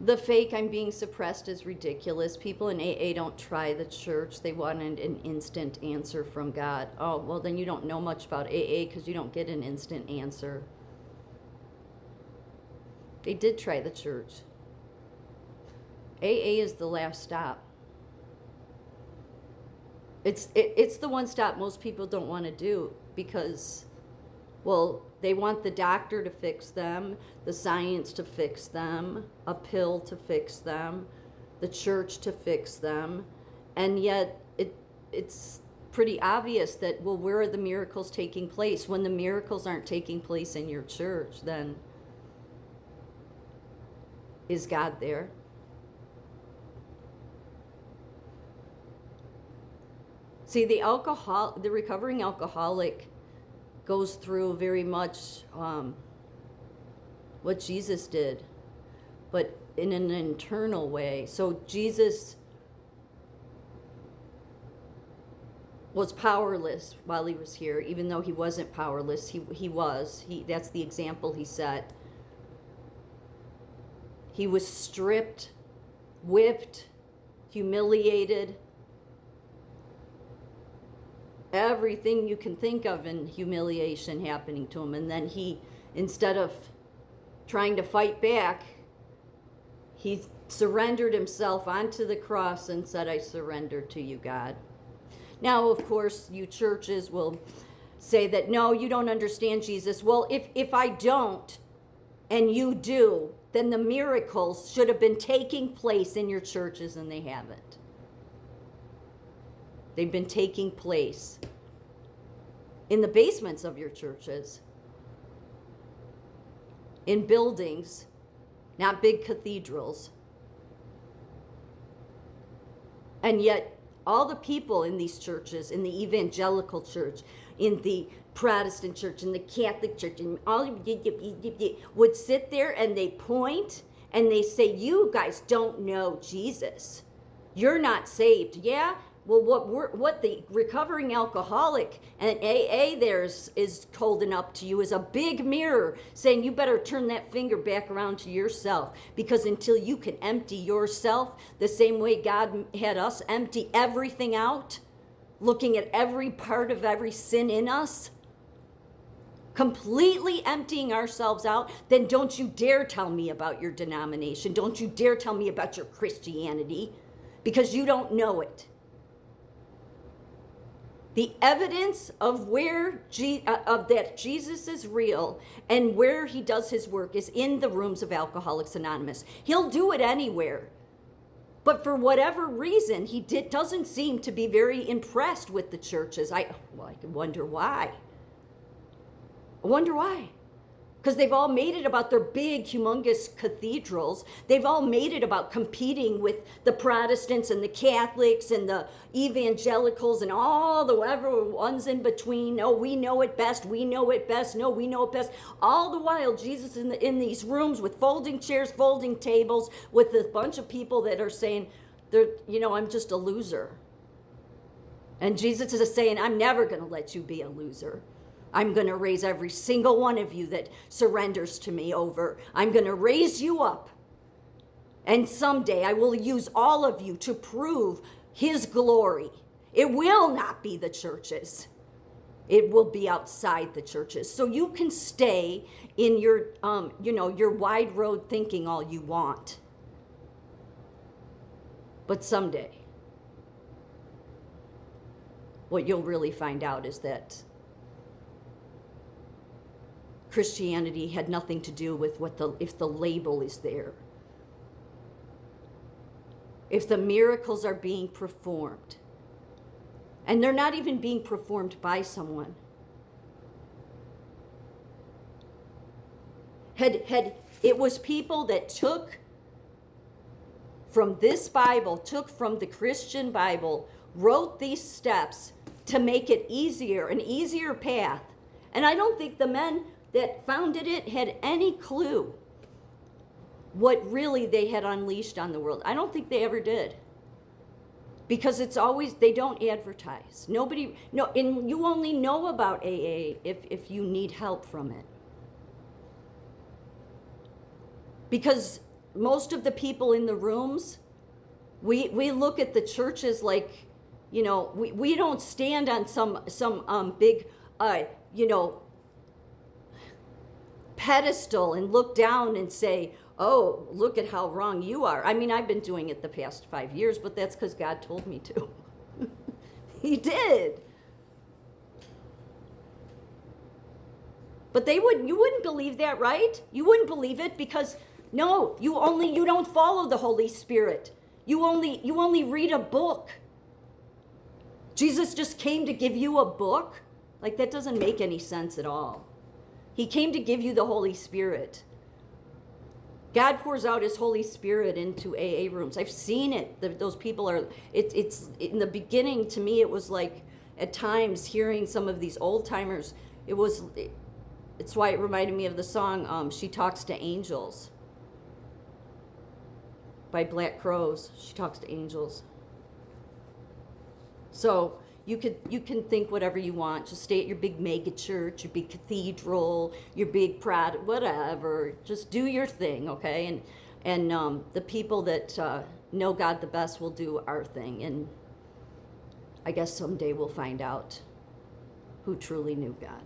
The fake "I'm being suppressed" is ridiculous. People in AA don't try the church. They want an instant answer from God. Oh, well, then you don't know much about AA because you don't get an instant answer. They did try the church. AA is the last stop. It's the one stop most people don't want to do because, well, they want the doctor to fix them, the science to fix them, a pill to fix them, the church to fix them, and yet it's pretty obvious that, well, where are the miracles taking place? When the miracles aren't taking place in your church, then is God there? See, the recovering alcoholic goes through very much what Jesus did, but in an internal way. So Jesus was powerless while he was here, even though he wasn't powerless. He was. That's the example he set. He was stripped, whipped, humiliated, everything you can think of in humiliation happening to him. And then he, instead of trying to fight back, he surrendered himself onto the cross and said, "I surrender to you, God." Now, of course, you churches will say that, no, you don't understand Jesus. Well, if I don't and you do, then the miracles should have been taking place in your churches, and they haven't. They've been taking place in the basements of your churches, in buildings, not big cathedrals. And yet, all the people in these churches, in the evangelical church, in the Protestant church, in the Catholic church, and all would sit there and they point and they say, "You guys don't know Jesus. You're not saved." Yeah? Well, what the recovering alcoholic and AA there is holding up to you is a big mirror saying you better turn that finger back around to yourself, because until you can empty yourself the same way God had us empty everything out, looking at every part of every sin in us, completely emptying ourselves out, then don't you dare tell me about your denomination. Don't you dare tell me about your Christianity, because you don't know it. The evidence of that Jesus is real and where he does his work is in the rooms of Alcoholics Anonymous. He'll do it anywhere. But for whatever reason, he doesn't seem to be very impressed with the churches. I wonder why. I wonder why. Because they've all made it about their big, humongous cathedrals. They've all made it about competing with the Protestants and the Catholics and the evangelicals and all the ones in between. Oh, we know it best. We know it best. No, we know it best. All the while, Jesus in these rooms with folding chairs, folding tables, with a bunch of people that are saying, "I'm just a loser." And Jesus is saying, "I'm never going to let you be a loser. I'm going to raise every single one of you that surrenders to me over. I'm going to raise you up. And someday I will use all of you to prove his glory. It will not be the churches. It will be outside the churches. So you can stay in your, your wide road thinking all you want. But someday, what you'll really find out is that Christianity had nothing to do with if the label is there. If the miracles are being performed, and they're not even being performed by someone. It was people that took from this Bible, took from the Christian Bible, wrote these steps to make it easier, an easier path. And I don't think the men that founded it had any clue what really they had unleashed on the world. I don't think they ever did. Because they don't advertise. And you only know about AA if you need help from it. Because most of the people in the rooms, we look at the churches like, we don't stand on some big, pedestal and look down and say, oh, look at how wrong you are. I mean, I've been doing it the past 5 years, but that's because God told me to. He did. But you wouldn't believe that, right? You wouldn't believe it because no, you don't follow the Holy Spirit. You only read a book. Jesus just came to give you a book? Like, that doesn't make any sense at all. He came to give you the Holy Spirit. God pours out his Holy Spirit into AA rooms. I've seen it. Those people are, it's in the beginning, to me, it was like, at times, hearing some of these old timers, it's why it reminded me of the song, She Talks to Angels by Black Crowes. She talks to angels. So you can think whatever you want. Just stay at your big mega church, your big cathedral, your big whatever. Just do your thing, okay? And the people that know God the best will do our thing. And I guess someday we'll find out who truly knew God.